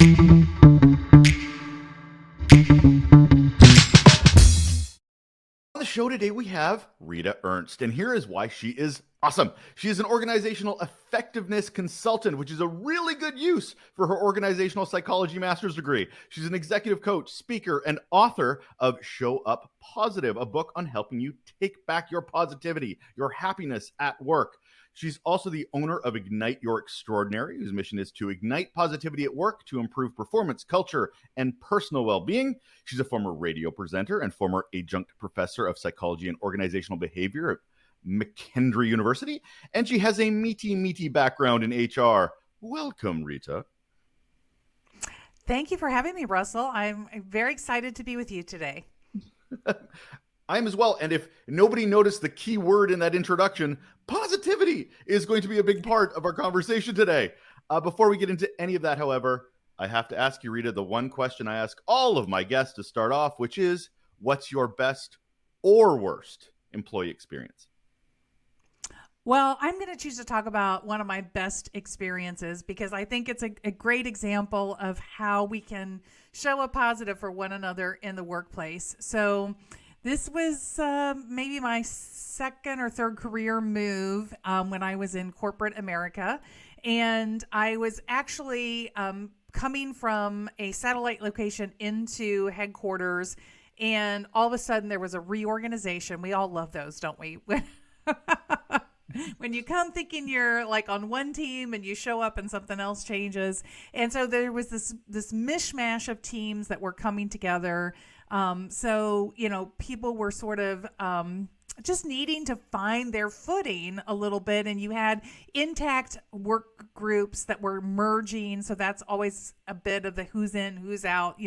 On the show today, we have Rita Ernst, and here is why she is awesome. She is an organizational effectiveness consultant, which is a really good use for her organizational psychology master's degree. She's an executive coach, speaker, and author of Show Up Positive, a book on helping you take back your positivity, your happiness at work. She's also the owner of Ignite Your Extraordinary, whose mission is to ignite positivity at work to improve performance, culture, and personal well-being. She's a former radio presenter and former adjunct professor of psychology and organizational behavior at McKendree University, and she has a meaty background in HR. Welcome, Rita. Thank you for having me, Russell. I'm very excited to be with you today. I am as well. And if nobody noticed the key word in that introduction, positivity is going to be a big part of our conversation today. Before we get into any of that, however, I have to ask you, Rita, the one question I ask all of my guests to start off, which is, what's your best or worst employee experience? Well, I'm going to choose to talk about one of my best experiences because I think it's a great example of how we can show a positive for one another in the workplace. So this was maybe my second or third career move when I was in corporate America. And I was actually coming from a satellite location into headquarters. And all of a sudden there was a reorganization. We all love those, don't we? When you come thinking you're like on one team and you show up and something else changes. And so there was this mishmash of teams that were coming together. So, people were sort of just needing to find their footing a little bit. And you had intact work groups that were merging. So that's always a bit of the who's in, who's out,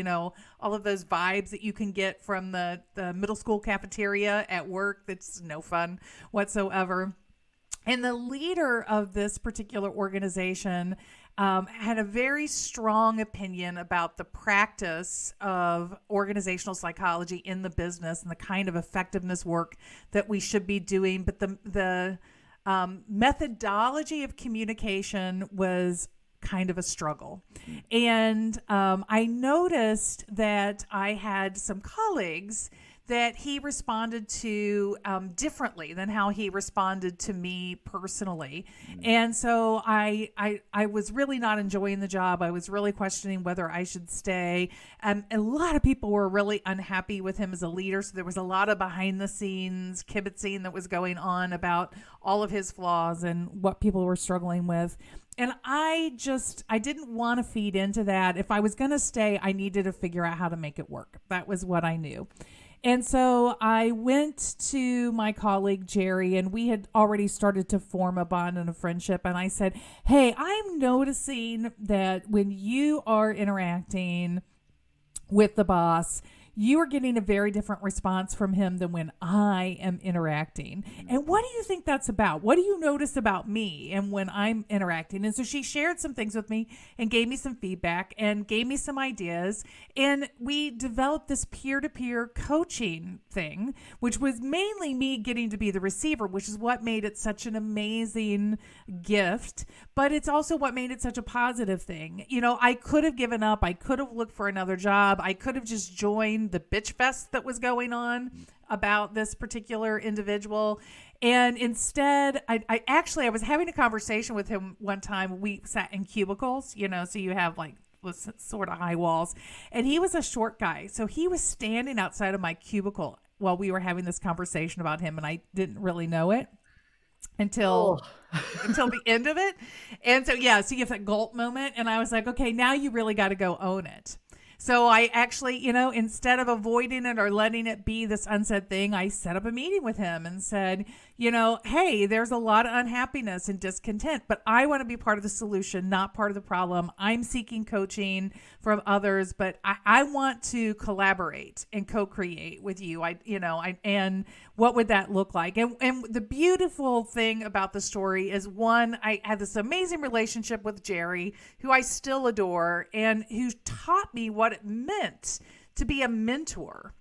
all of those vibes that you can get from the middle school cafeteria at work. That's no fun whatsoever. And the leader of this particular organization had a very strong opinion about the practice of organizational psychology in the business and the kind of effectiveness work that we should be doing. But the methodology of communication was kind of a struggle. And I noticed that I had some colleagues that he responded to differently than how he responded to me personally. And so I was really not enjoying the job. I was really questioning whether I should stay. A lot of people were really unhappy with him as a leader. So there was a lot of behind the scenes kibitzing that was going on about all of his flaws and what people were struggling with. And I didn't want to feed into that. If I was going to stay, I needed to figure out how to make it work. That was what I knew. And so I went to my colleague, Jerry, and we had already started to form a bond and a friendship. And I said, hey, I'm noticing that when you are interacting with the boss, you are getting a very different response from him than when I am interacting. And what do you think that's about? What do you notice about me and when I'm interacting? And so she shared some things with me and gave me some feedback and gave me some ideas. And we developed this peer-to-peer coaching thing, which was mainly me getting to be the receiver, which is what made it such an amazing gift. But it's also what made it such a positive thing. I could have given up. I could have looked for another job. I could have just joined the bitch fest that was going on about this particular individual. And instead, I was having a conversation with him one time. We sat in cubicles, so you have like sort of high walls. And he was a short guy. So he was standing outside of my cubicle while we were having this conversation about him. And I didn't really know it until the end of it. And so, so you have that gulp moment. And I was like, okay, now you really got to go own it. So I actually, instead of avoiding it or letting it be this unsaid thing, I set up a meeting with him and said, hey, there's a lot of unhappiness and discontent, but I want to be part of the solution, not part of the problem. I'm seeking coaching from others, but I want to collaborate and co-create with you. And what would that look like? And the beautiful thing about the story is, one, I had this amazing relationship with Jerry, who I still adore, and who taught me what it meant to be a mentor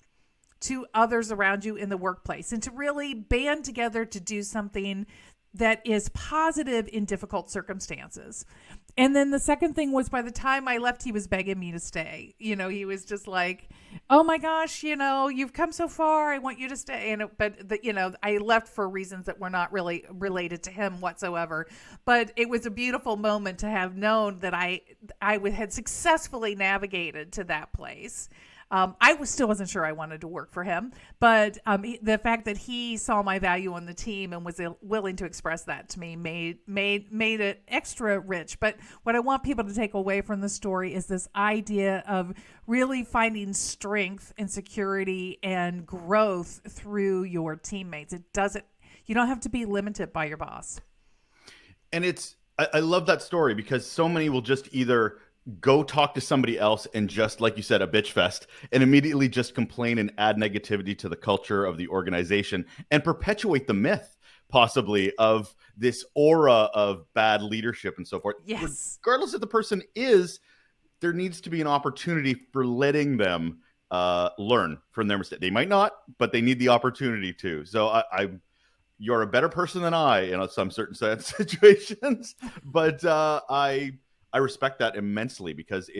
to others around you in the workplace and to really band together to do something that is positive in difficult circumstances. And then the second thing was, by the time I left, he was begging me to stay. He was just like, "Oh my gosh, you've come so far. I want you to stay." I left for reasons that were not really related to him whatsoever. But it was a beautiful moment to have known that had successfully navigated to that place. Still wasn't sure I wanted to work for him, but the fact that he saw my value on the team and was willing to express that to me made it extra rich. But what I want people to take away from the story is this idea of really finding strength and security and growth through your teammates. You don't have to be limited by your boss. And I love that story because so many will just either go talk to somebody else and just, like you said, a bitch fest, and immediately just complain and add negativity to the culture of the organization and perpetuate the myth possibly of this aura of bad leadership and so forth. Yes. Regardless if the person is, there needs to be an opportunity for letting them learn from their mistake. They might not, but they need the opportunity to. So you're a better person than I in some certain situations, but I respect that immensely because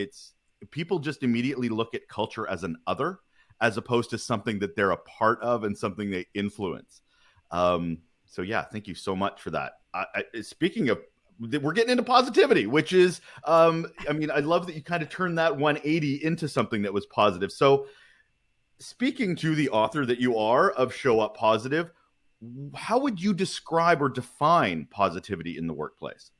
people just immediately look at culture as an other, as opposed to something that they're a part of and something they influence. So yeah, thank you so much for that. Speaking of, we're getting into positivity, which is, I love that you kind of turned that 180 into something that was positive. So speaking to the author that you are of Show Up Positive, how would you describe or define positivity in the workplace?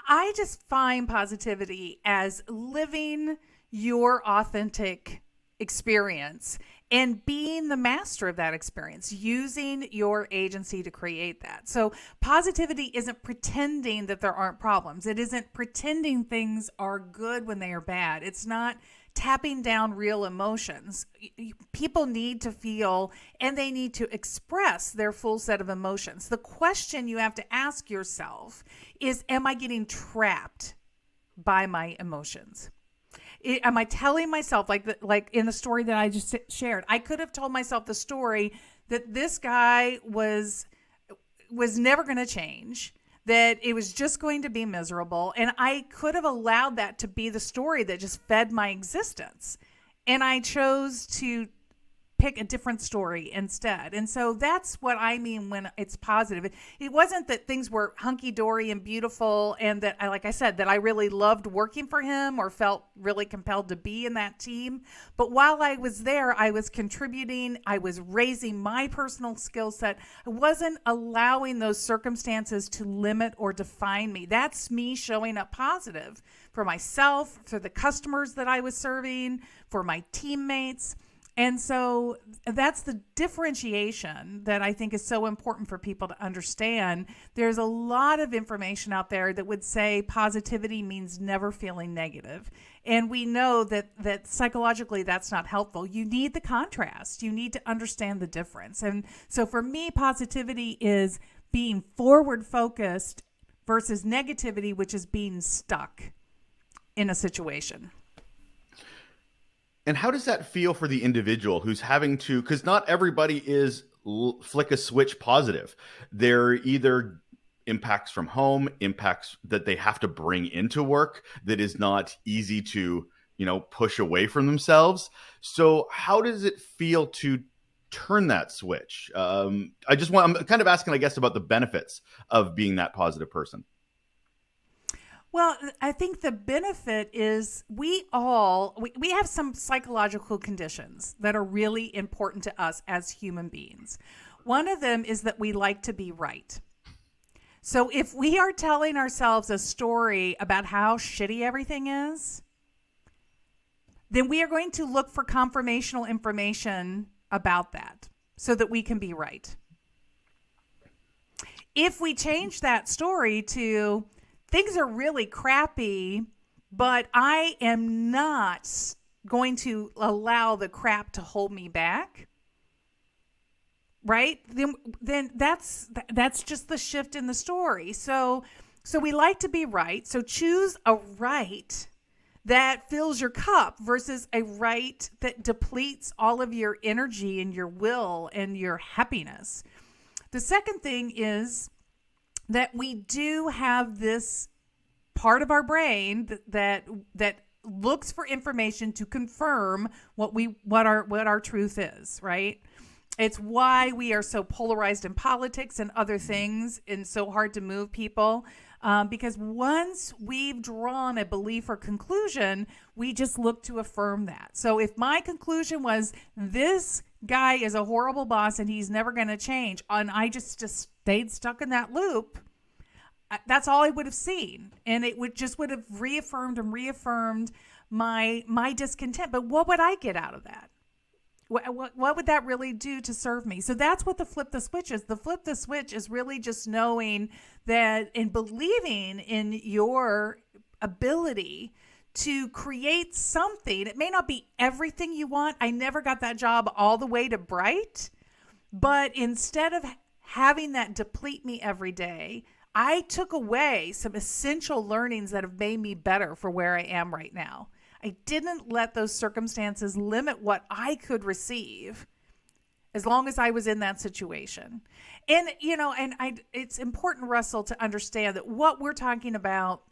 I just find positivity as living your authentic experience and being the master of that experience, using your agency to create that. So positivity isn't pretending that there aren't problems. It isn't pretending things are good when they are bad. It's not tapping down real emotions. People need to feel and they need to express their full set of emotions. The question you have to ask yourself is, am I getting trapped by my emotions? Am I telling myself, like in the story that I just shared, I could have told myself the story that this guy was never going to change, that it was just going to be miserable. And I could have allowed that to be the story that just fed my existence. And I chose to pick a different story instead. And so that's what I mean when it's positive. It wasn't that things were hunky-dory and beautiful and that, like I said, that I really loved working for him or felt really compelled to be in that team. But while I was there, I was contributing. I was raising my personal skill set. I wasn't allowing those circumstances to limit or define me. That's me showing up positive for myself, for the customers that I was serving, for my teammates. And so that's the differentiation that I think is so important for people to understand. There's a lot of information out there that would say positivity means never feeling negative. And we know that psychologically that's not helpful. You need the contrast. You need to understand the difference. And so for me, positivity is being forward focused versus negativity, which is being stuck in a situation. And how does that feel for the individual who's having to, because not everybody is flick a switch positive. They're either impacts from home, impacts that they have to bring into work that is not easy to, push away from themselves. So how does it feel to turn that switch? I'm kind of asking, I guess, about the benefits of being that positive person. Well, I think the benefit is we have some psychological conditions that are really important to us as human beings. One of them is that we like to be right. So if we are telling ourselves a story about how shitty everything is, then we are going to look for confirmational information about that so that we can be right. If we change that story to things are really crappy, but I am not going to allow the crap to hold me back, right? Then that's just the shift in the story. So we like to be right. So choose a right that fills your cup versus a right that depletes all of your energy and your will and your happiness. The second thing is that we do have this part of our brain that looks for information to confirm what our truth is, right? It's why we are so polarized in politics and other things and so hard to move people. Because once we've drawn a belief or conclusion, we just look to affirm that. So if my conclusion was this guy is a horrible boss and he's never going to change, and I just stayed stuck in that loop, that's all I would have seen. And it would have reaffirmed and reaffirmed my discontent. But what would I get out of that? What would that really do to serve me? So that's what the flip the switch is. The flip the switch is really just knowing that and believing in your ability to create something. It may not be everything you want. I never got that job all the way to bright, but instead of having that deplete me every day, I took away some essential learnings that have made me better for where I am right now. I didn't let those circumstances limit what I could receive as long as I was in that situation. And, it's important, Russell, to understand that what we're talking about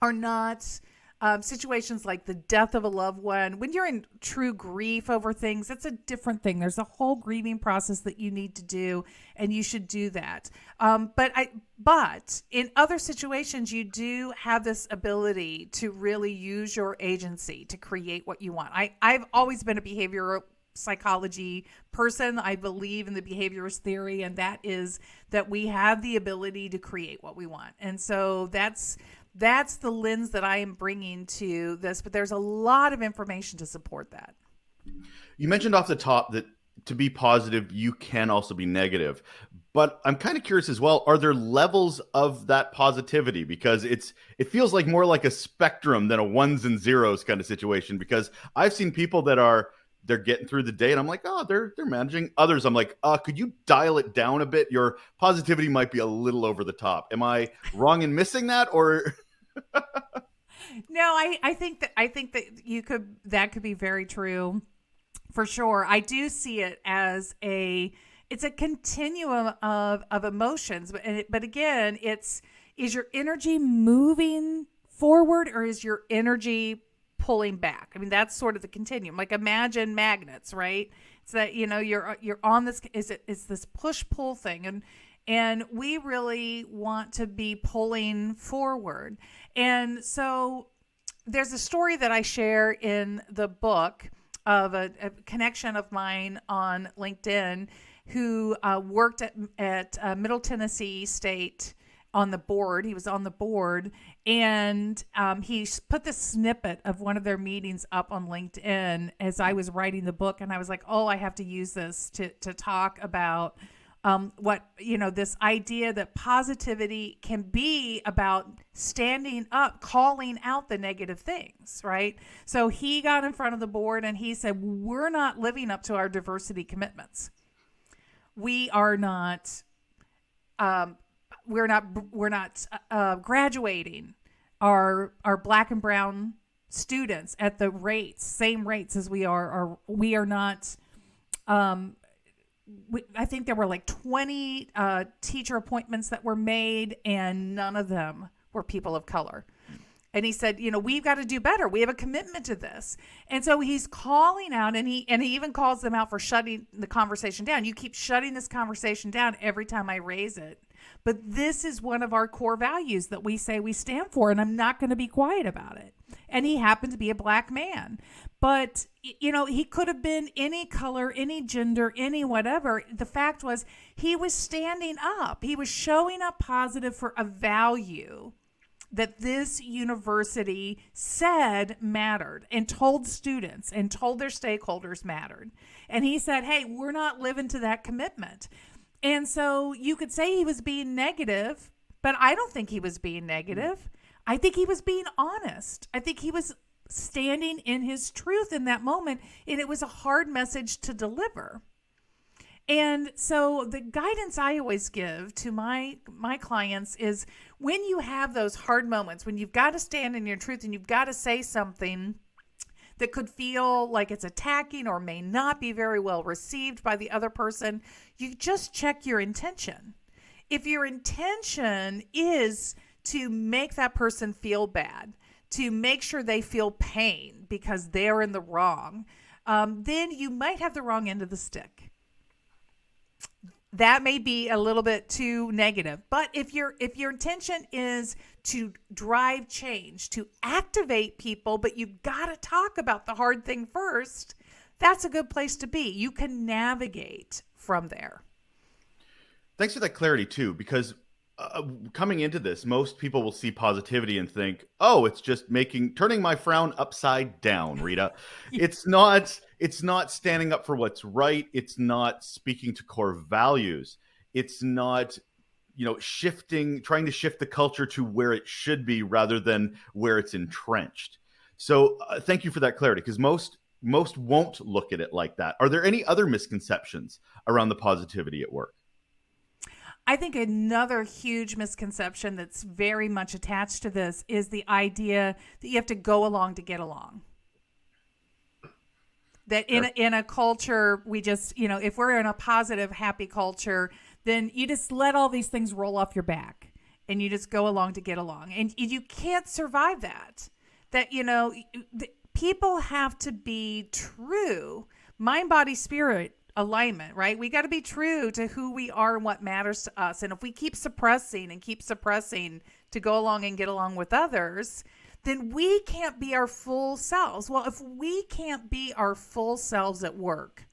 are not situations like the death of a loved one. When you're in true grief over things, that's a different thing. There's a whole grieving process that you need to do, and you should do that. But in other situations, you do have this ability to really use your agency to create what you want. I've always been a behavioral psychology person. I believe in the behaviorist theory, and that is that we have the ability to create what we want. And so that's the lens that I am bringing to this, but there's a lot of information to support that. You mentioned off the top that to be positive, you can also be negative. But I'm kind of curious as well, are there levels of that positivity? Because it feels like more like a spectrum than a ones and zeros kind of situation. Because I've seen people that they're getting through the day and I'm like, oh, they're managing. Others, I'm like, could you dial it down a bit? Your positivity might be a little over the top. Am I wrong in missing that, or? No, I think that that could be very true for sure. I do see it as it's a continuum of emotions, but again, is your energy moving forward or is your energy pulling back? I mean, that's sort of the continuum. Like imagine magnets, right? It's that, you're on this, it's this push-pull thing. And we really want to be pulling forward. And so there's a story that I share in the book of a connection of mine on LinkedIn who worked at Middle Tennessee State on the board. He was on the board, and he put the snippet of one of their meetings up on LinkedIn as I was writing the book. And I was like, oh, I have to use this to talk about this idea that positivity can be about standing up, calling out the negative things, right? So he got in front of the board and he said, we're not living up to our diversity commitments. We are not, we're not graduating our Black and brown students at the same rates as we are. We are not, I think there were like 20 teacher appointments that were made, and none of them were people of color. And he said, we've got to do better. We have a commitment to this. And so he's calling out, and he even calls them out for shutting the conversation down. You keep shutting this conversation down every time I raise it. But this is one of our core values that we say we stand for, and I'm not going to be quiet about it. And he happened to be a Black man. But, he could have been any color, any gender, any whatever. The fact was he was standing up. He was showing up positive for a value that this university said mattered and told students and told their stakeholders mattered. And he said, hey, we're not living to that commitment. And so you could say he was being negative, but I don't think he was being negative. I think he was being honest. I think he was standing in his truth in that moment, and it was a hard message to deliver. And so the guidance I always give to my clients is when you have those hard moments, when you've got to stand in your truth and you've got to say something that could feel like it's attacking or may not be very well received by the other person, you just check your intention. If your intention is to make that person feel bad, to make sure they feel pain because they're in the wrong, then you might have the wrong end of the stick. That may be a little bit too negative. But if your intention is to drive change, to activate people, but you've got to talk about the hard thing first, that's a good place to be. You can navigate from there. Thanks for that clarity too, because coming into this, most people will see positivity and think, "Oh, it's just turning my frown upside down." Rita, it's not. It's not standing up for what's right. It's not speaking to core values. It's not, trying to shift the culture to where it should be rather than where it's entrenched. So, thank you for that clarity, because most won't look at it like that. Are there any other misconceptions around the positivity at work? I think another huge misconception that's very much attached to this is the idea that you have to go along to get along. That in a culture, we just, if we're in a positive, happy culture, then you just let all these things roll off your back and you just go along to get along. And you can't survive that. That, people have to be true, mind, body, spirit alignment, right? We got to be true to who we are and what matters to us. And if we keep suppressing to go along and get along with others, then we can't be our full selves. Well, if we can't be our full selves at work,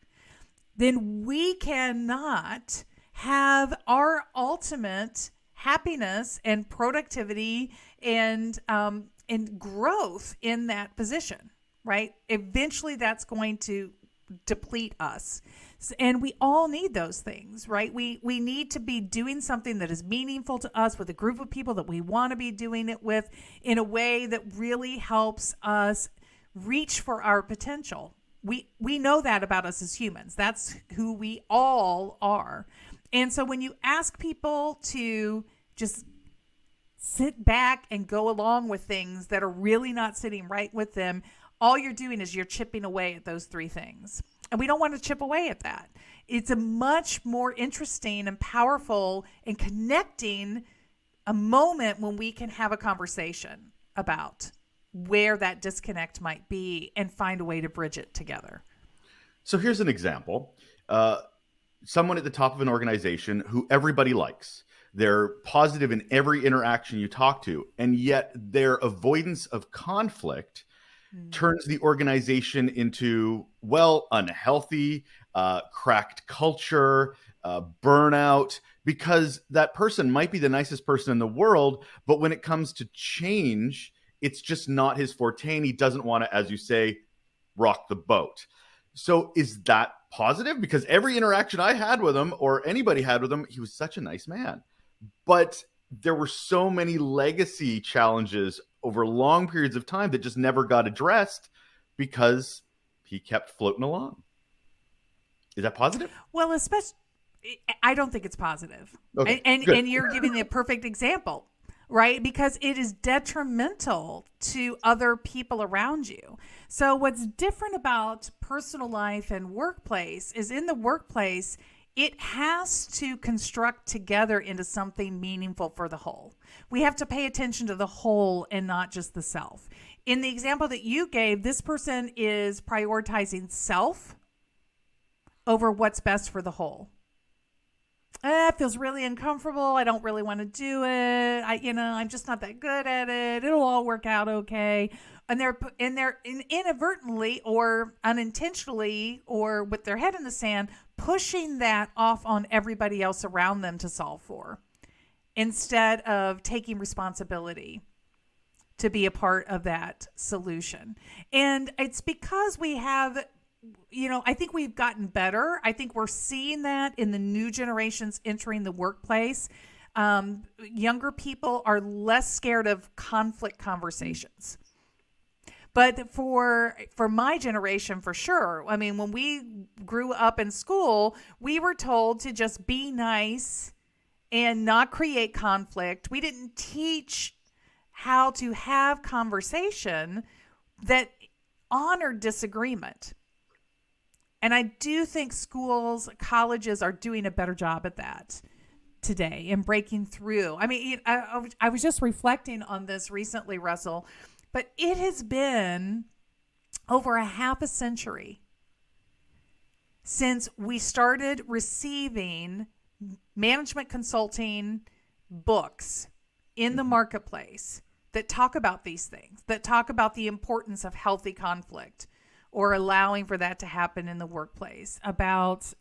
then we cannot have our ultimate happiness and productivity and growth in that position, right? Eventually that's going to deplete us. And we all need those things, right? We need to be doing something that is meaningful to us with a group of people that we want to be doing it with in a way that really helps us reach for our potential. We know that about us as humans. That's who we all are. And so when you ask people to just sit back and go along with things that are really not sitting right with them, all you're doing is you're chipping away at those three things. And we don't want to chip away at that. It's a much more interesting and powerful and connecting a moment when we can have a conversation about where that disconnect might be and find a way to bridge it together. So here's an example. Someone at the top of an organization who everybody likes. They're positive in every interaction you talk to, and yet their avoidance of conflict turns the organization into, unhealthy, cracked culture, burnout, because that person might be the nicest person in the world, but when it comes to change, it's just not his forte, and he doesn't want to, as you say, rock the boat. So is that positive? Because every interaction I had with him, or anybody had with him, he was such a nice man. But there were so many legacy challenges over long periods of time that just never got addressed because he kept floating along. Is that positive? Well, I don't think it's positive. Okay, and you're giving the perfect example, right? Because it is detrimental to other people around you. So what's different about personal life and workplace is in the workplace, it has to construct together into something meaningful for the whole. We have to pay attention to the whole and not just the self. In the example that you gave, this person is prioritizing self over what's best for the whole. It feels really uncomfortable. I don't really want to do it. I'm just not that good at it. It'll all work out okay. And they're inadvertently or unintentionally or with their head in the sand, pushing that off on everybody else around them to solve for, instead of taking responsibility to be a part of that solution. And it's because we have, I think we've gotten better. I think we're seeing that in the new generations entering the workplace. Younger people are less scared of conflict conversations. But for my generation, for sure, I mean, when we grew up in school, we were told to just be nice and not create conflict. We didn't teach how to have conversation that honored disagreement. And I do think schools, colleges are doing a better job at that. today and breaking through. I mean, I was just reflecting on this recently, Russell, but it has been over a half a century since we started receiving management consulting books in the marketplace that talk about these things, that talk about the importance of healthy conflict or allowing for that to happen in the workplace, about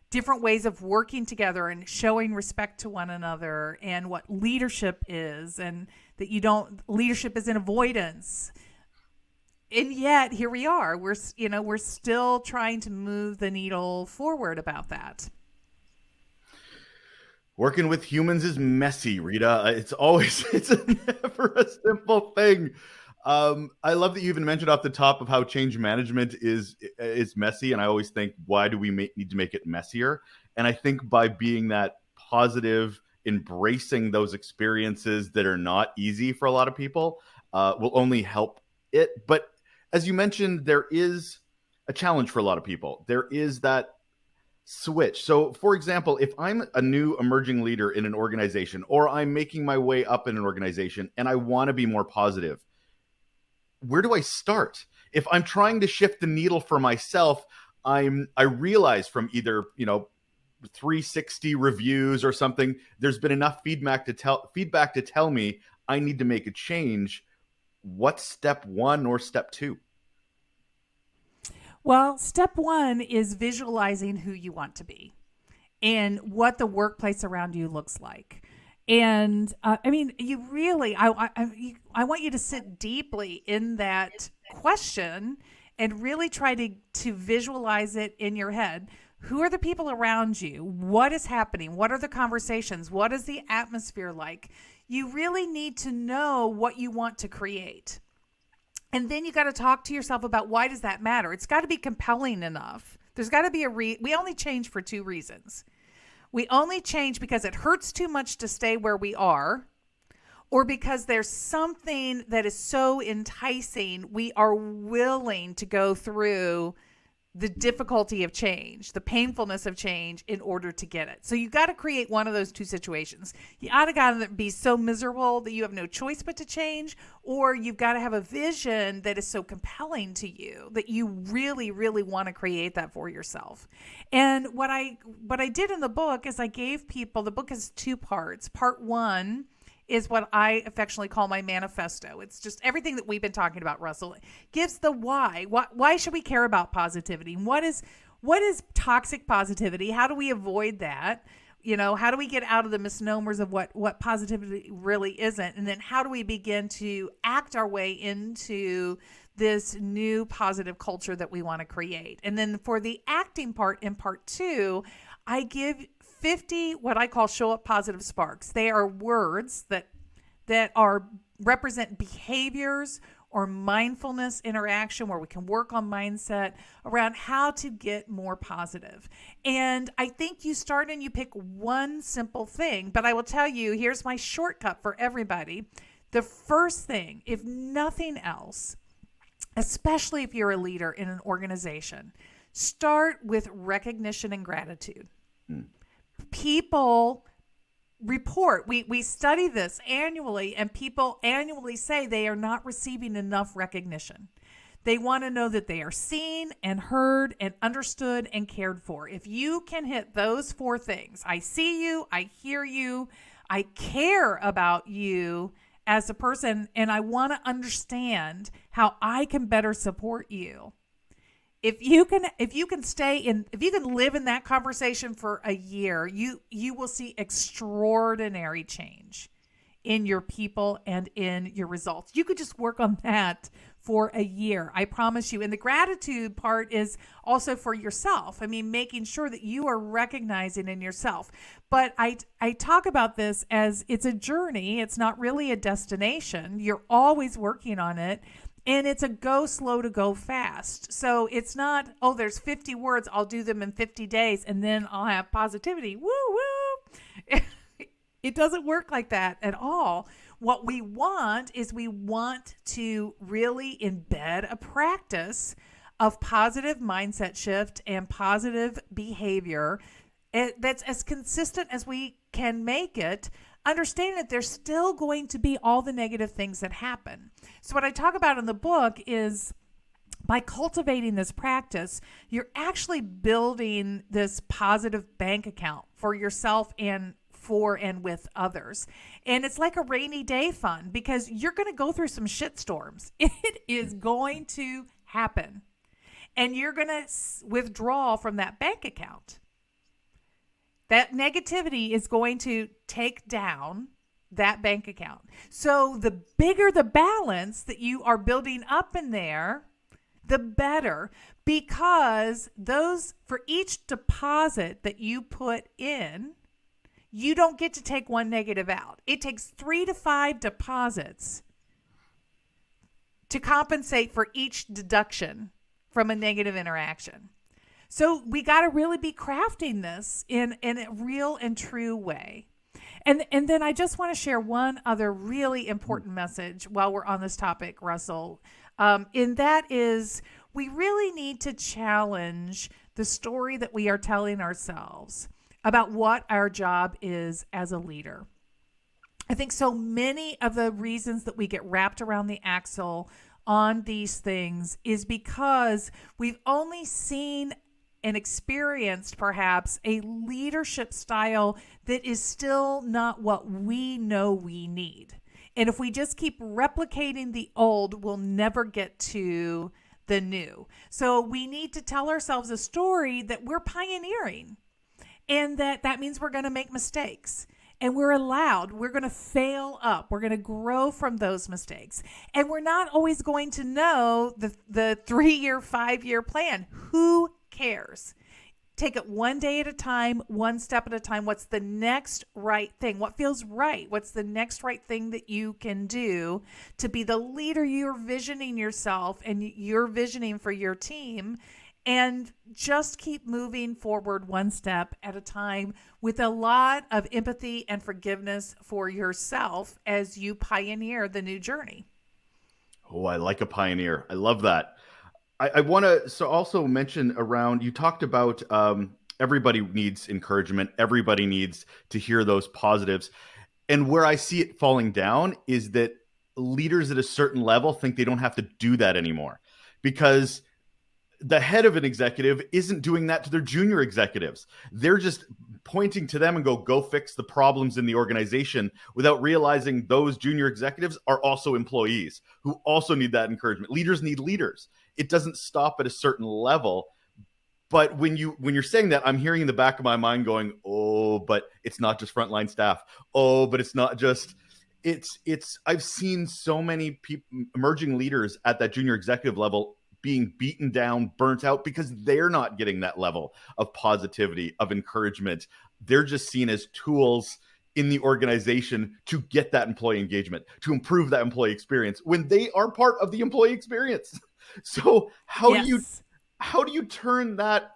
different ways of working together and showing respect to one another, and what leadership is, and that leadership is an avoidance. And yet here we are. We're still trying to move the needle forward about that. Working with humans is messy, Rita. It's never a simple thing. I love that you even mentioned off the top of how change management is messy, and I always think, why do we need to make it messier? And I think by being that positive, embracing those experiences that are not easy for a lot of people, will only help it. But as you mentioned, there is a challenge for a lot of people. There is that switch. So, for example, if I'm a new emerging leader in an organization, or I'm making my way up in an organization and I want to be more positive, where do I start? If I'm trying to shift the needle for myself, I realize from either 360 reviews or something, there's been enough feedback to tell me I need to make a change. What's step one or step two? Well, step one is visualizing who you want to be and what the workplace around you looks like. And I mean, you really, I want you to sit deeply in that question and really try to visualize it in your head. Who are the people around you? What is happening? What are the conversations? What is the atmosphere like? You really need to know what you want to create. And then you got to talk to yourself about, why does that matter? It's got to be compelling enough. There's got to be we only change for two reasons. We only change because it hurts too much to stay where we are, or because there's something that is so enticing, we are willing to go through the difficulty of change, the painfulness of change, in order to get it. So you got to create one of those two situations. You ought to got to be so miserable that you have no choice but to change, or you've got to have a vision that is so compelling to you that you really, really want to create that for yourself. And what I did in the book is I gave people, the book has two parts. Part one is what I affectionately call my manifesto. It's just everything that we've been talking about, Russell. It gives the why. Why should we care about positivity? What is toxic positivity? How do we avoid that? How do we get out of the misnomers of what positivity really isn't? And then how do we begin to act our way into this new positive culture that we want to create? And then for the acting part, in part two, I give 50 what I call show up positive sparks. They are words that represent behaviors or mindfulness interaction where we can work on mindset around how to get more positive. And I think you start and you pick one simple thing, but I will tell you, here's my shortcut for everybody. The first thing, if nothing else, especially if you're a leader in an organization, start with recognition and gratitude. People report, we study this annually, and people annually say they are not receiving enough recognition. They want to know that they are seen and heard and understood and cared for. If you can hit those four things, I see you, I hear you, I care about you as a person, and I want to understand how I can better support you. If you can live in that conversation for a year, you will see extraordinary change in your people and in your results. You could just work on that for a year, I promise you. And the gratitude part is also for yourself. I mean, making sure that you are recognizing in yourself. But I talk about this as it's a journey. It's not really a destination. You're always working on it. And it's a go slow to go fast. So it's not, there's 50 words, I'll do them in 50 days, and then I'll have positivity. Woo, woo. It doesn't work like that at all. What we want is we want to really embed a practice of positive mindset shift and positive behavior that's as consistent as we can make it, understanding that there's still going to be all the negative things that happen. So what I talk about in the book is by cultivating this practice, you're actually building this positive bank account for yourself and for and with others. And it's like a rainy day fund because you're going to go through some shit storms. It is going to happen. And you're going to withdraw from that bank account. That negativity is going to take down that bank account. So the bigger the balance that you are building up in there, the better, because those, for each deposit that you put in, you don't get to take one negative out. It takes 3 to 5 deposits to compensate for each deduction from a negative interaction. So we got to really be crafting this in a real and true way. And then I just want to share one other really important message while we're on this topic, Russell. And that is, we really need to challenge the story that we are telling ourselves about what our job is as a leader. I think so many of the reasons that we get wrapped around the axle on these things is because we've only seen and experienced perhaps a leadership style that is still not what we know we need. And if we just keep replicating the old, we'll never get to the new. So we need to tell ourselves a story that we're pioneering, and that means we're going to make mistakes. And we're going to fail up. We're going to grow from those mistakes. And we're not always going to know the 3-year, 5-year plan. Who cares? Take it one day at a time, one step at a time. What's the next right thing? What feels right? What's the next right thing that you can do to be the leader you're visioning yourself and you're visioning for your team? And just keep moving forward one step at a time with a lot of empathy and forgiveness for yourself as you pioneer the new journey. Oh, I like a pioneer. I love that. I want to also mention around, you talked about everybody needs encouragement. Everybody needs to hear those positives. And where I see it falling down is that leaders at a certain level think they don't have to do that anymore, because the head of an executive isn't doing that to their junior executives. They're just pointing to them and go fix the problems in the organization, without realizing those junior executives are also employees who also need that encouragement. Leaders need leaders. It doesn't stop at a certain level. But when you're saying that, I'm hearing in the back of my mind going, oh, but it's not just frontline staff. Oh, but it's not just, I've seen so many emerging leaders at that junior executive level being beaten down, burnt out, because they're not getting that level of positivity, of encouragement. They're just seen as tools in the organization to get that employee engagement, to improve that employee experience, when they are part of the employee experience. So how do you turn that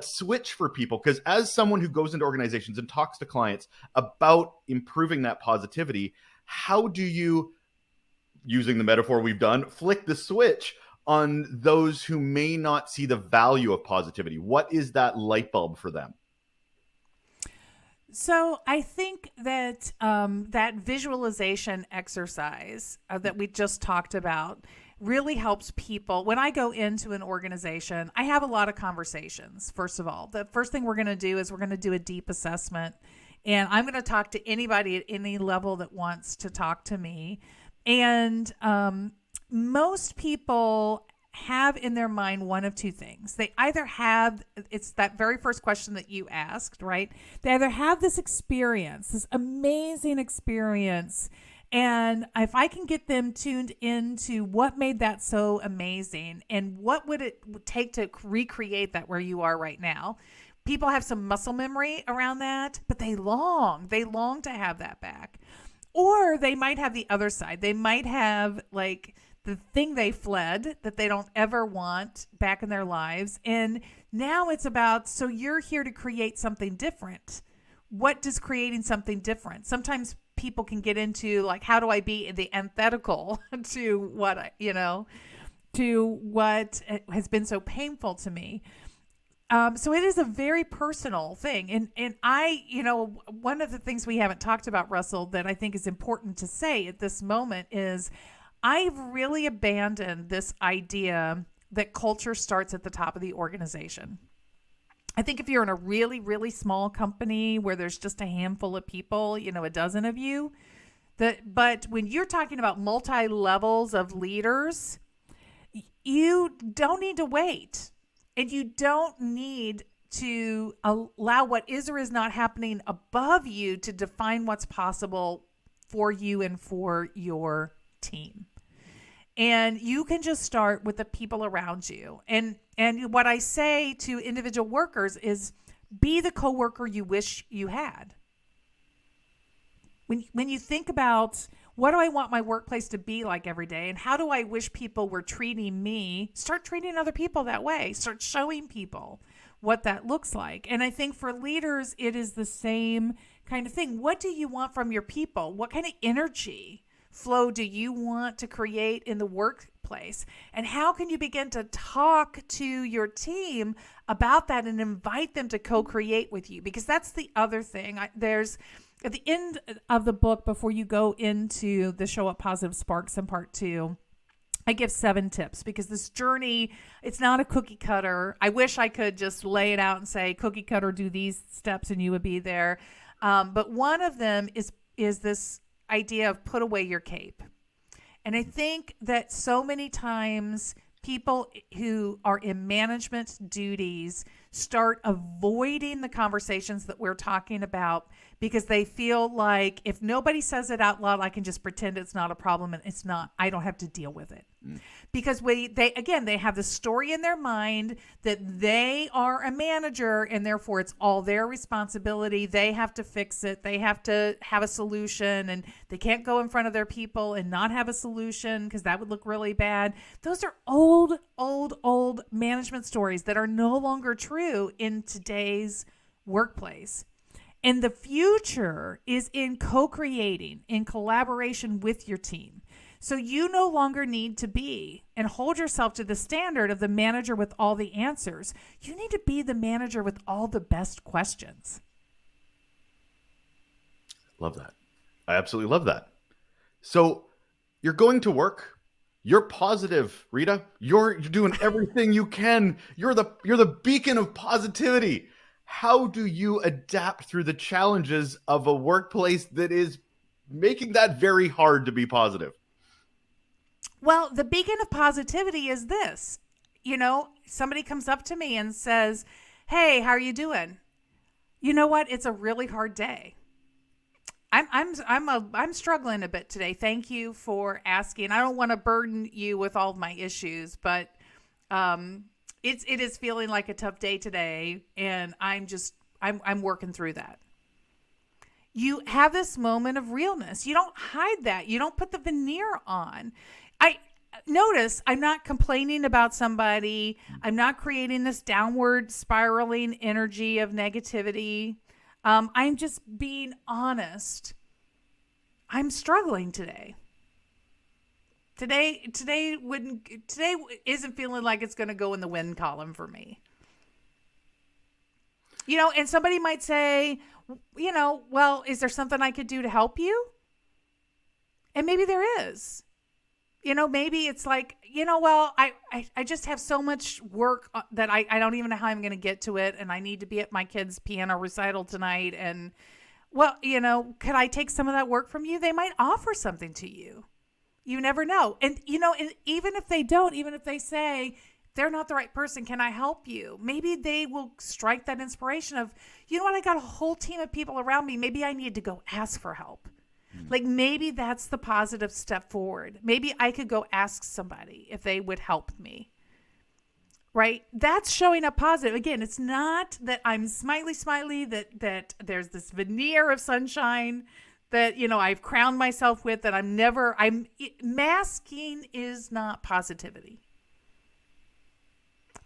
switch for people? Because as someone who goes into organizations and talks to clients about improving that positivity, how do you, using the metaphor we've done, flick the switch on those who may not see the value of positivity? What is that light bulb for them? So I think that that visualization exercise that we just talked about really helps people. When I go into an organization, I have a lot of conversations. First of all, the first thing we're going to do is we're going to do a deep assessment, and I'm going to talk to anybody at any level that wants to talk to me. And most people have in their mind one of two things. They either have, it's that very first question that you asked, right? They either have this experience, this amazing experience, and if I can get them tuned into what made that so amazing and what would it take to recreate that where you are right now. People have some muscle memory around that, but they long to have that back. Or they might have the other side. They might have like the thing they fled that they don't ever want back in their lives. And now it's about, so you're here to create something different. What does creating something different? Sometimes people can get into like, how do I be the antithetical to what to what has been so painful to me? So it is a very personal thing. And I, one of the things we haven't talked about, Russell, that I think is important to say at this moment is I've really abandoned this idea that culture starts at the top of the organization. I think if you're in a really, really small company where there's just a handful of people, a dozen of you, but when you're talking about multi levels of leaders, you don't need to wait. And you don't need to allow what is or is not happening above you to define what's possible for you and for your team. And you can just start with the people around you. And what I say to individual workers is be the coworker you wish you had. When you think about what do I want my workplace to be like every day and how do I wish people were treating me, start treating other people that way. Start showing people what that looks like. And I think for leaders, it is the same kind of thing. What do you want from your people? What kind of energy flow do you want to create in the workplace? And how can you begin to talk to your team about that and invite them to co-create with you? Because that's the other thing. There's at the end of the book, before you go into the Show Up Positive Sparks in part 2, I give 7 tips because this journey, it's not a cookie cutter. I wish I could just lay it out and say, cookie cutter, do these steps and you would be there. But one of them is this idea of put away your cape. And I think that so many times people who are in management duties start avoiding the conversations that we're talking about because they feel like if nobody says it out loud, I can just pretend it's not a problem and it's not, I don't have to deal with it. Because they have the story in their mind that they are a manager and therefore it's all their responsibility. They have to fix it. They have to have a solution and they can't go in front of their people and not have a solution because that would look really bad. Those are old management stories that are no longer true in today's workplace. And the future is in co-creating, in collaboration with your team. So you no longer need to be and hold yourself to the standard of the manager with all the answers. You need to be the manager with all the best questions. Love that. I absolutely love that. So you're going to work. You're positive, Rita. You're doing everything you can. You're the beacon of positivity. How do you adapt through the challenges of a workplace that is making that very hard to be positive? Well, the beacon of positivity is this. Somebody comes up to me and says, "Hey, how are you doing?" You know what? It's a really hard day. I'm struggling a bit today. Thank you for asking. I don't want to burden you with all of my issues, but it is feeling like a tough day today, and I'm working through that. You have this moment of realness. You don't hide that. You don't put the veneer on. I notice I'm not complaining about somebody. I'm not creating this downward spiraling energy of negativity. I'm just being honest. I'm struggling today. Today isn't feeling like it's going to go in the win column for me. And somebody might say, well, is there something I could do to help you? And maybe there is. Maybe it's like, well, I just have so much work that I don't even know how I'm going to get to it. And I need to be at my kid's piano recital tonight. And, well, could I take some of that work from you? They might offer something to you. You never know. And, and even if they don't, even if they say they're not the right person, can I help you? Maybe they will strike that inspiration of, you know what? I got a whole team of people around me. Maybe I need to go ask for help. Like maybe that's the positive step forward. Maybe I could go ask somebody if they would help me. Right? That's showing up positive. Again, it's not that I'm smiley, that there's this veneer of sunshine that, I've crowned myself with that masking is not positivity.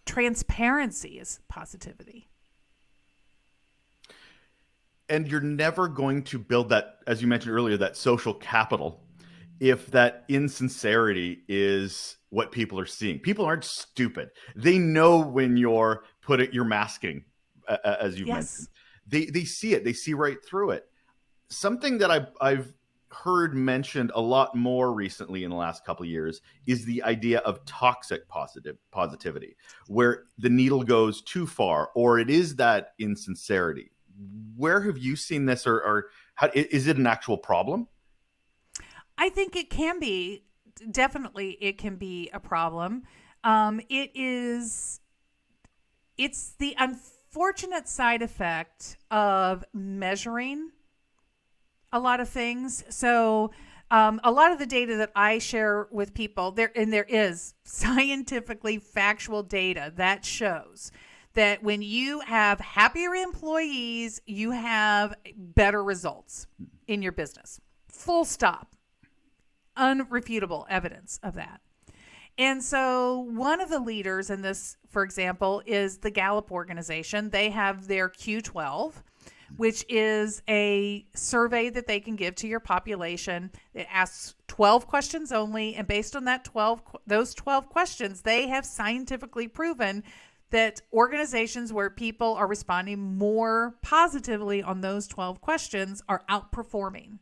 Transparency is positivity. And you're never going to build that, as you mentioned earlier, that social capital if that insincerity is what people are seeing. People aren't stupid. They know when you're put it, you're masking, as you've mentioned. Yes. They see it. They see right through it. Something that I've heard mentioned a lot more recently in the last couple of years is the idea of toxic positivity, where the needle goes too far, or it is that insincerity. Where have you seen this, or how, is it an actual problem? I think it can be, definitely it can be a problem. It is, it's the unfortunate side effect of measuring a lot of things. So, a lot of the data that I share with people there, and there is scientifically factual data that shows that when you have happier employees, you have better results in your business. Full stop. Unrefutable evidence of that. And so, one of the leaders in this, for example, is the Gallup organization. They have their Q12, which is a survey that they can give to your population. It asks 12 questions only, and based on those 12 questions, they have scientifically proven that organizations where people are responding more positively on those 12 questions are outperforming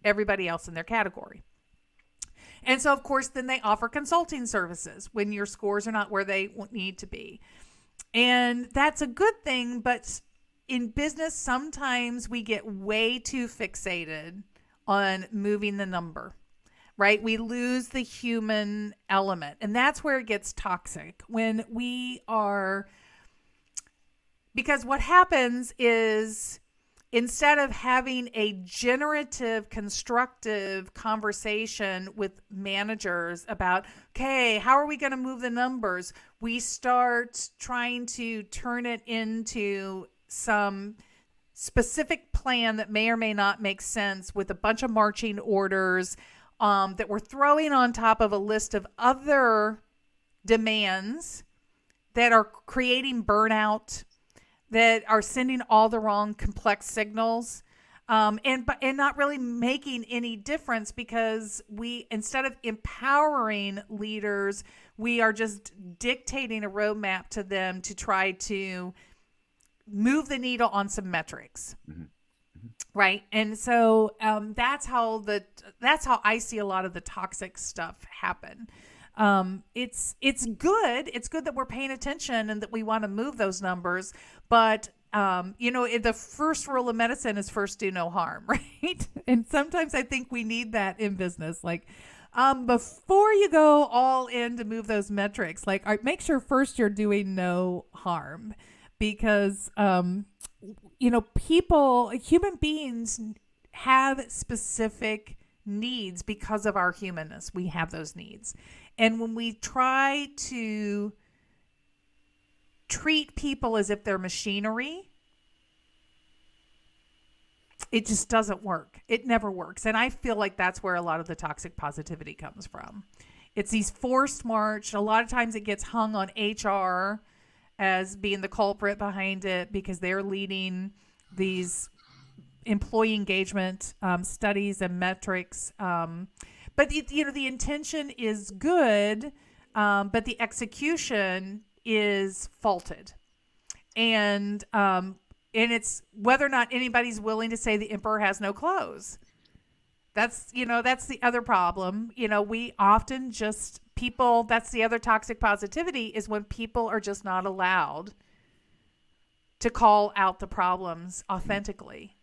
everybody else in their category. And so, of course, then they offer consulting services when your scores are not where they need to be. And that's a good thing, but in business, sometimes we get way too fixated on moving the number, right? We lose the human element. And that's where it gets toxic when we are, because what happens is instead of having a generative, constructive conversation with managers about, okay, how are we going to move the numbers? We start trying to turn it into some specific plan that may or may not make sense with a bunch of marching orders that we're throwing on top of a list of other demands that are creating burnout, that are sending all the wrong complex signals, and not really making any difference, because we, instead of empowering leaders, we are just dictating a roadmap to them to try to move the needle on some metrics. Mm-hmm. Mm-hmm. Right. And so that's how I see a lot of the toxic stuff happen. It's good. It's good that we're paying attention and that we want to move those numbers. But, the first rule of medicine is first do no harm. Right. And sometimes I think we need that in business. Like, before you go all in to move those metrics, like, make sure first you're doing no harm, because, human beings have specific needs because of our humanness. We have those needs. And when we try to treat people as if they're machinery, it just doesn't work. It never works. And I feel like that's where a lot of the toxic positivity comes from. It's these forced march. A lot of times it gets hung on HR as being the culprit behind it, because they're leading these employee engagement studies and metrics. But the intention is good, but the execution is faulted, and it's whether or not anybody's willing to say the emperor has no clothes. That's the other problem. We often that's the other toxic positivity, is when people are just not allowed to call out the problems authentically.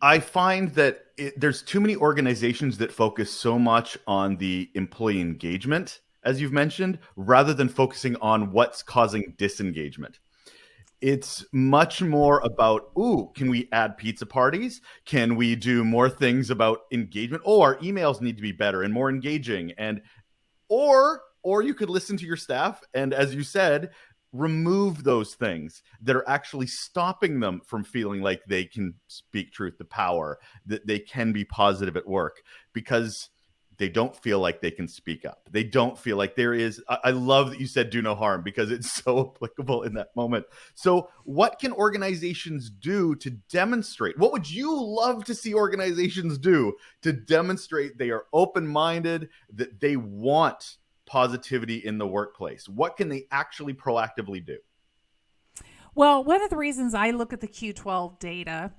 I find that there's too many organizations that focus so much on the employee engagement, as you've mentioned, rather than focusing on what's causing disengagement. It's much more about, can we add pizza parties? Can we do more things about engagement? Oh, our emails need to be better and more engaging. Or you could listen to your staff and, as you said, remove those things that are actually stopping them from feeling like they can speak truth to power, that they can be positive at work, because they don't feel like they can speak up. They don't feel like there is. I love that you said do no harm, because it's so applicable in that moment. So what can organizations do to demonstrate? What would you love to see organizations do to demonstrate they are open-minded, that they want positivity in the workplace? What can they actually proactively do? Well, one of the reasons I look at the Q12 data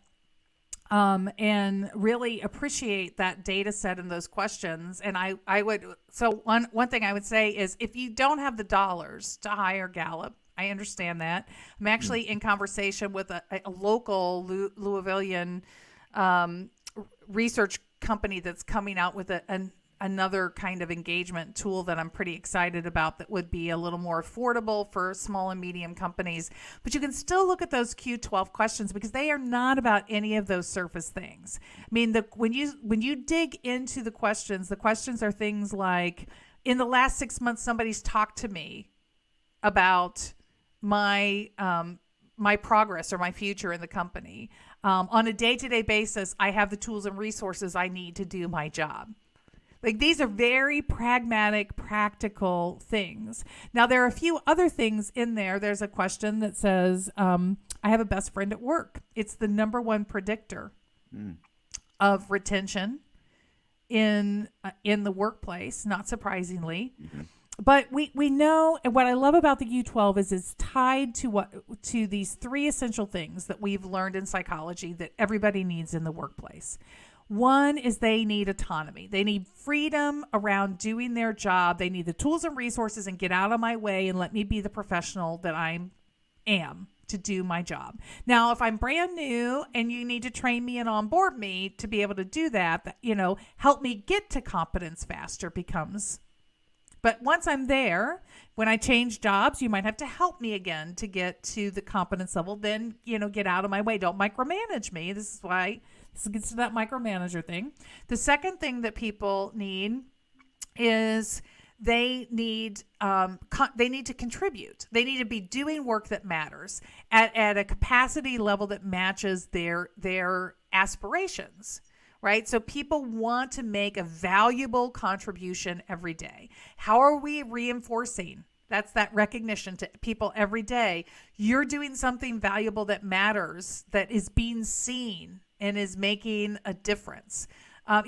and really appreciate that data set and those questions. And I would, so one thing I would say is if you don't have the dollars to hire Gallup, I understand that. I'm actually in conversation with a local Louisvillian research company that's coming out with another kind of engagement tool that I'm pretty excited about that would be a little more affordable for small and medium companies. But you can still look at those Q12 questions because they are not about any of those surface things. I mean, when you dig into the questions are things like, in the last 6 months, somebody's talked to me about my progress or my future in the company. On a day-to-day basis, I have the tools and resources I need to do my job. Like, these are very pragmatic, practical things. Now, there are a few other things in there. There's a question that says, I have a best friend at work. It's the number one predictor of retention in the workplace, not surprisingly. Mm-hmm. But we know, and what I love about the U12 is it's tied to these three essential things that we've learned in psychology that everybody needs in the workplace. One is they need autonomy. They need freedom around doing their job. They need the tools and resources and get out of my way and let me be the professional that I am to do my job. Now, if I'm brand new and you need to train me and onboard me to be able to do that, help me get to competence faster becomes. But once I'm there, when I change jobs, you might have to help me again to get to the competence level. Then, get out of my way. Don't micromanage me. This is why this gets to that micromanager thing. The second thing that people need is they need to contribute. They need to be doing work that matters at a capacity level that matches their aspirations. Right? So people want to make a valuable contribution every day. How are we reinforcing? That's that recognition to people every day. You're doing something valuable that matters, that is being seen and is making a difference. A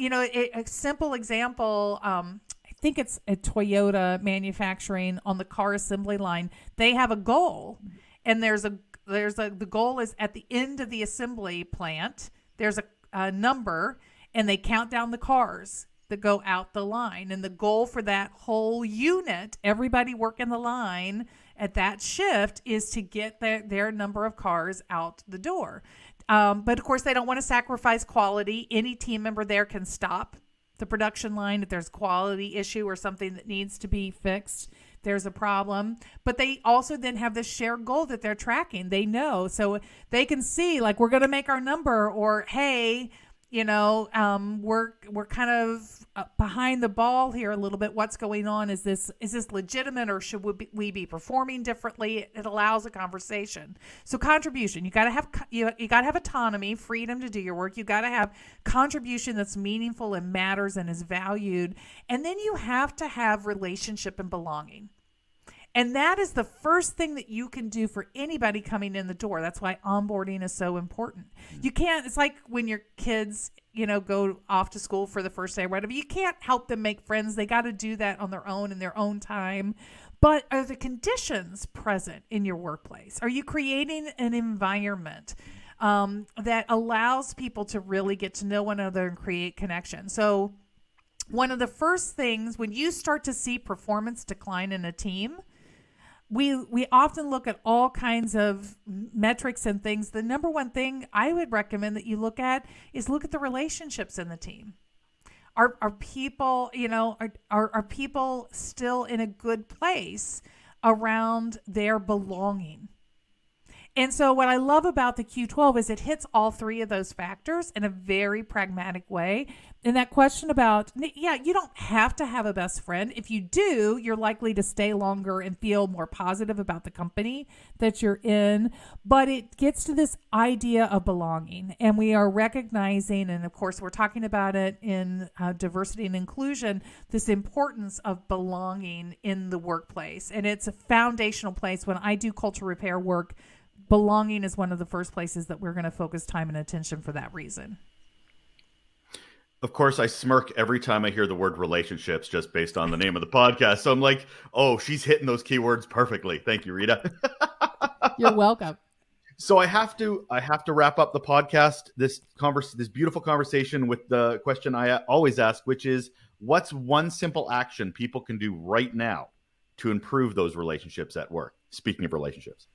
simple example, I think it's a Toyota manufacturing on the car assembly line. They have a goal, and the goal is at the end of the assembly plant. There's a number, and they count down the cars that go out the line. And the goal for that whole unit, everybody working the line at that shift, is to get their number of cars out the door. But of course, they don't want to sacrifice quality. Any team member there can stop the production line if there's a quality issue or something that needs to be fixed. There's a problem, but they also then have this shared goal that they're tracking. They know, so they can see, like, we're going to make our number, or, hey, we're kind of behind the ball here a little bit. What's going on? Is this legitimate, or should we be performing differently? It allows a conversation. So contribution, you got to have autonomy, freedom to do your work. You got to have contribution that's meaningful and matters and is valued. And then you have to have relationship and belonging. And that is the first thing that you can do for anybody coming in the door. That's why onboarding is so important. You can't, it's like when your kids, go off to school for the first day or whatever. You can't help them make friends. They got to do that on their own in their own time. But are the conditions present in your workplace? Are you creating an environment that allows people to really get to know one another and create connection? So one of the first things, when you start to see performance decline in a team, we often look at all kinds of metrics and things. The number one thing I would recommend that you look at is look at the relationships in the team. Are people, are people still in a good place around their belonging? And so what I love about the Q12 is it hits all three of those factors in a very pragmatic way. And that question about, you don't have to have a best friend. If you do, you're likely to stay longer and feel more positive about the company that you're in. But it gets to this idea of belonging. And we are recognizing, and of course, we're talking about it in diversity and inclusion, this importance of belonging in the workplace. And it's a foundational place. When I do culture repair work, belonging is one of the first places that we're going to focus time and attention for that reason. Of course, I smirk every time I hear the word relationships just based on the name of the podcast. So I'm like, oh, she's hitting those keywords perfectly. Thank you, Rita. You're welcome. So I have to wrap up the podcast, this beautiful conversation with the question I always ask, which is, what's one simple action people can do right now to improve those relationships at work? Speaking of relationships.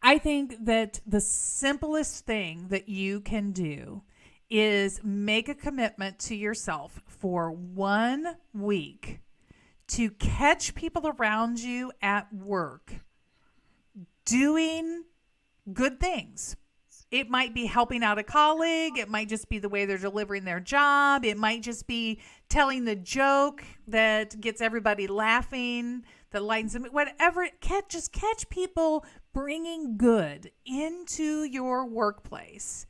I think that the simplest thing that you can do is make a commitment to yourself for 1 week to catch people around you at work doing good things. It might be helping out a colleague. It might just be the way they're delivering their job. It might just be telling the joke that gets everybody laughing, that lightens them, whatever. Just catch people bringing good into your workplace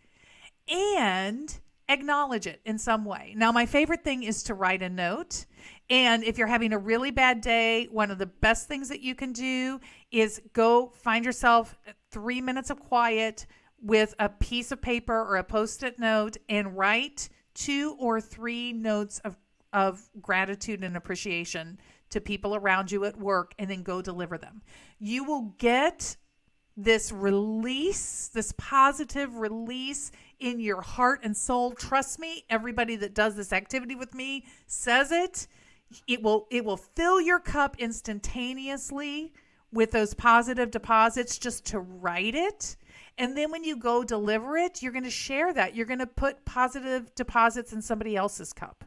and acknowledge it in some way. Now, my favorite thing is to write a note. And if you're having a really bad day, one of the best things that you can do is go find yourself 3 minutes of quiet with a piece of paper or a Post-it note and write 2 or 3 notes of gratitude and appreciation to people around you at work, and then go deliver them. You will get this release, this positive release in your heart and soul. Trust me, everybody that does this activity with me says it. It will fill your cup instantaneously with those positive deposits just to write it. And then when you go deliver it, you're going to share that. You're going to put positive deposits in somebody else's cup.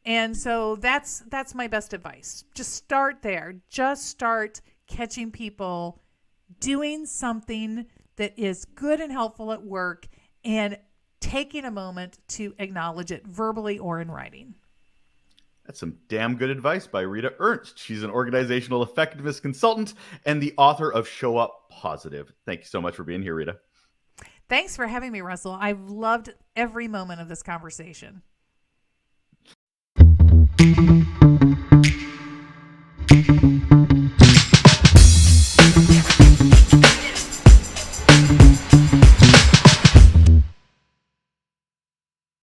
And so that's my best advice. Just start there. Just start catching people doing something that is good and helpful at work and taking a moment to acknowledge it verbally or in writing. That's some damn good advice by Rita Ernst. She's an organizational effectiveness consultant and the author of Show Up Positive. Thank you so much for being here, Rita. Thanks for having me, Russell. I've loved every moment of this conversation.